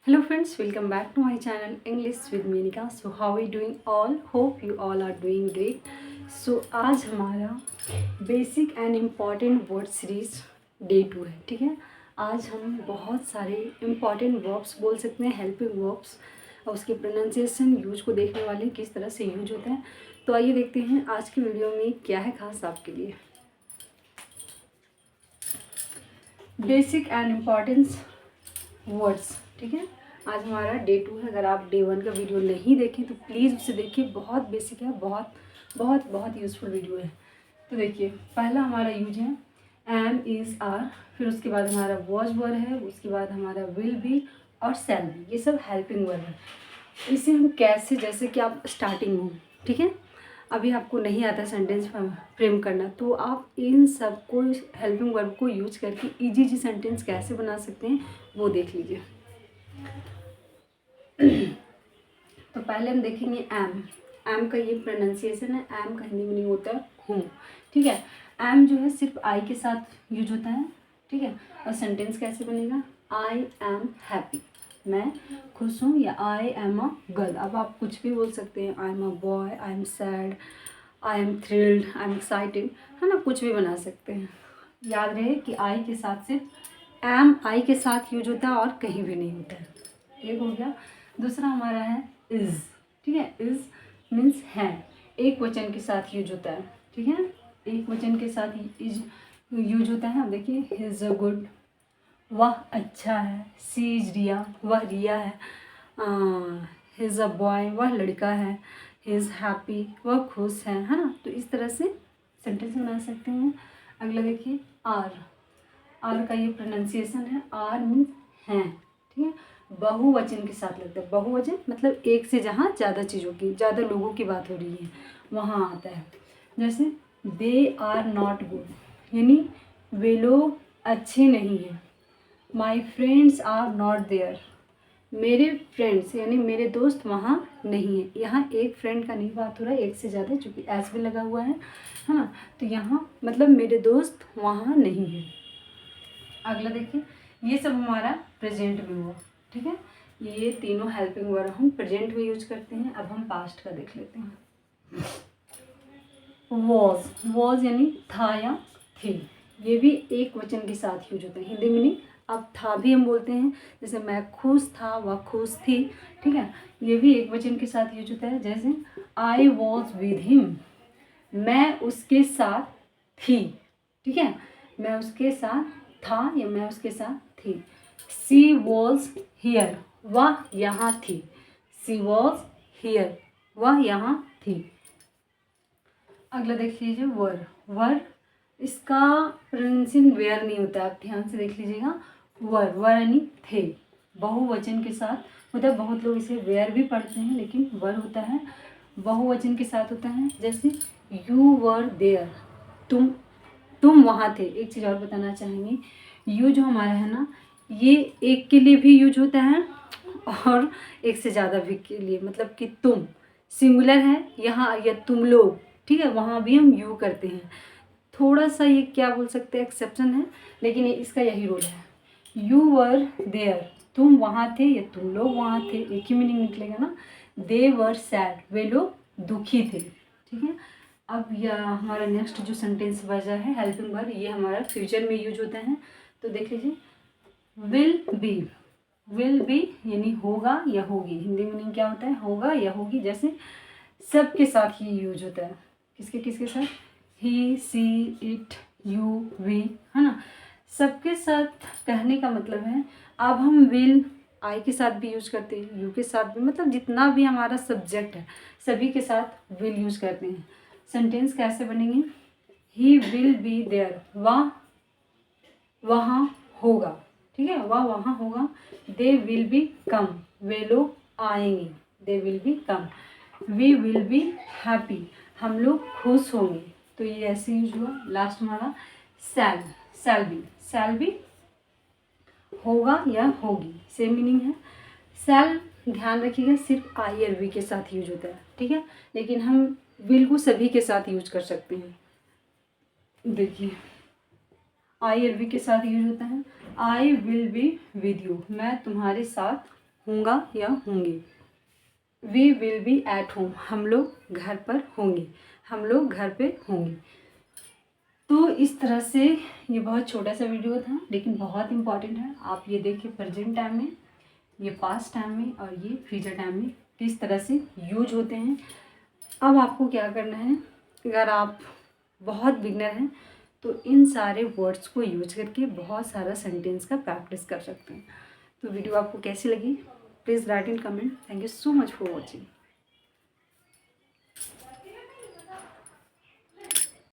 Hello friends, welcome back to my channel English with Menika. So how are you doing all? Hope you all are doing great. So आज हमारा basic and important word series day 2 है. ठीक है, आज हम बहुत सारे important verbs बोल सकते हैं, हेल्पिंग वर्ब्स, और उसके प्रोनाउंसिएशन यूज को देखने वाले हैं किस तरह से यूज होता है. तो आइए देखते हैं आज की वीडियो में क्या है खास आपके लिए. Basic and importance words. ठीक है, आज हमारा डे 2 है. अगर आप डे 1 का वीडियो नहीं देखें तो प्लीज़ उसे देखिए, बहुत बेसिक है, बहुत बहुत बहुत यूज़फुल वीडियो है. तो देखिए, पहला हमारा यूज है एम, इज़, आर, फिर उसके बाद हमारा वॉज वर्ड है, उसके बाद हमारा विल बी और शैल बी. ये सब हेल्पिंग वर्ड है. इसे हम कैसे, जैसे कि आप स्टार्टिंग हो, ठीक है, अभी आपको नहीं आता सेंटेंस फ्रेम करना, तो आप इन सब को हेल्पिंग वर्ब को यूज करके इजी सेंटेंस कैसे बना सकते हैं वो देख लीजिए. तो पहले हम देखेंगे एम. एम का ये प्रोनाउंसिएशन है. एम का हिंदी मीनिंग होता है हूँ. ठीक है, एम जो है सिर्फ आई के साथ यूज होता है. ठीक है, और सेंटेंस कैसे बनेगा? आई एम हैप्पी, मैं खुश हूँ, या आई एम अ गर्ल. अब आप कुछ भी बोल सकते हैं. I am a boy, I am sad, I am thrilled, I am excited, है ना, कुछ भी बना सकते हैं. याद रहे कि आई के साथ सिर्फ एम आई के साथ यूज होता है और कहीं भी नहीं होता है. एक हो गया. दूसरा हमारा है इज़. ठीक है, इज़ मीन्स है, एक वचन के साथ यूज होता है. ठीक है, एक वचन के साथ इज यूज होता है. अब देखिए, ही इज़ अ गुड, वह अच्छा है. सी इज रिया, वह रिया है. ही इज़ अ बॉय, वह लड़का है. ही इज़ हैप्पी, वह खुश है ना. तो इस तरह से सेंटेंस बना सकते हैं. अगला देखिए, आर. आर का ये प्रोनाउंसिएशन है. आर मीन्स हैं. ठीक है, बहुवचन के साथ लगता है. बहुवचन मतलब एक से जहाँ ज़्यादा चीज़ों की, ज़्यादा लोगों की बात हो रही है वहाँ आता है. जैसे दे आर नॉट गुड, यानी वे लोग अच्छे नहीं हैं. My friends are not there, मेरे फ्रेंड्स यानी मेरे दोस्त वहाँ नहीं है. यहाँ एक फ्रेंड का नहीं बात हो रहा है, एक से ज़्यादा, चूँकि एस भी लगा हुआ है. हाँ, तो यहाँ मतलब मेरे दोस्त वहाँ नहीं है. अगला देखिए, ये सब हमारा प्रेजेंट में हुआ. ठीक है, ये तीनों हेल्पिंग वर्ब हम प्रेजेंट में यूज करते हैं. अब हम पास्ट का देख लेते हैं. वॉज. वॉज यानी था या थी. ये भी एक वचन के साथ यूज होता है. हिंदी मीनिंग अब था भी हम बोलते हैं. जैसे मैं खुश था, वह खुश थी. ठीक है, ये भी एक वचन के साथ यूज होता है. जैसे आई वॉज विद हिम, मैं उसके साथ थी. ठीक है, मैं उसके साथ था या मैं उसके साथ थी. सी वॉज हियर, वह यहाँ थी. सी वॉज हियर, वह यहाँ थी. अगला देख लीजिए, वर. वर, इसका प्रोनाउंसिएशन वेयर नहीं होता है, आप ध्यान से देख लीजिएगा. वर, वर यानी थे, बहुवचन के साथ होता है. बहुत लोग इसे वेयर भी पढ़ते हैं, लेकिन वर होता है, बहुवचन के साथ होता है. जैसे यू वर देयर, तुम वहाँ थे. एक चीज़ और बताना चाहेंगे, यू जो हमारा है ना, ये एक के लिए भी यूज होता है और एक से ज़्यादा भी के लिए. मतलब कि तुम सिंगुलर है यहाँ, या तुम लोग, ठीक है, वहाँ भी हम यू करते हैं. थोड़ा सा ये क्या बोल सकते हैं, एक्सेप्शन है, लेकिन ये इसका यही रोल है. यू वर देयर, तुम वहाँ थे या तुम लोग वहाँ थे, एक ही मीनिंग निकलेगा ना. दे वर सैड, वे लोग दुखी थे. ठीक है, अब यह हमारा नेक्स्ट जो सेंटेंस बचा है हेल्पिंग वर्ब, ये हमारा फ्यूचर में यूज होता है. तो देख लीजिए, विल बी. विल बी यानी होगा या होगी. हिंदी मीनिंग क्या होता है? होगा या होगी. जैसे सब के साथ ही यूज होता है. किसके किसके साथ? ही, सी, इट, यू, वी, है ना. सबके साथ कहने का मतलब है, अब हम विल आई के साथ भी यूज करते हैं, यू के साथ भी, मतलब जितना भी हमारा सब्जेक्ट है सभी के साथ विल यूज करते हैं. सेंटेंस कैसे बनेंगे? ही विल बी देयर, वह वहाँ होगा. ठीक है, वह वहाँ होगा. दे विल बी कम, वे लोग आएंगे. They will become. We will be happy, हम लोग खुश होंगे. तो ये ऐसे यूज हुआ. लास्ट हमारा शैल. Shall be. शैल बी होगा या होगी, सेम मीनिंग है. शैल ध्यान रखिएगा सिर्फ आई और वी के साथ यूज होता है. ठीक है, लेकिन हम विल को सभी के साथ यूज कर सकते हैं. देखिए, आई और वी के साथ यूज होता है. I will be with you, मैं तुम्हारे साथ होगा या होंगे। We will be at home, हम लोग घर पर होंगे, हम लोग घर पे होंगे। तो इस तरह से ये बहुत छोटा सा वीडियो था लेकिन बहुत इंपॉर्टेंट है। आप ये देखिए प्रेजेंट टाइम में, ये पास्ट टाइम में और ये फ्यूचर टाइम में किस तरह से यूज होते हैं। अब आपको क्या करना है, अगर आप बहुत बिगनर हैं तो इन सारे वर्ड्स को यूज करके बहुत सारा सेंटेंस का प्रैक्टिस कर सकते हैं। तो वीडियो आपको कैसी लगी please write in comment. Thank you so much for watching.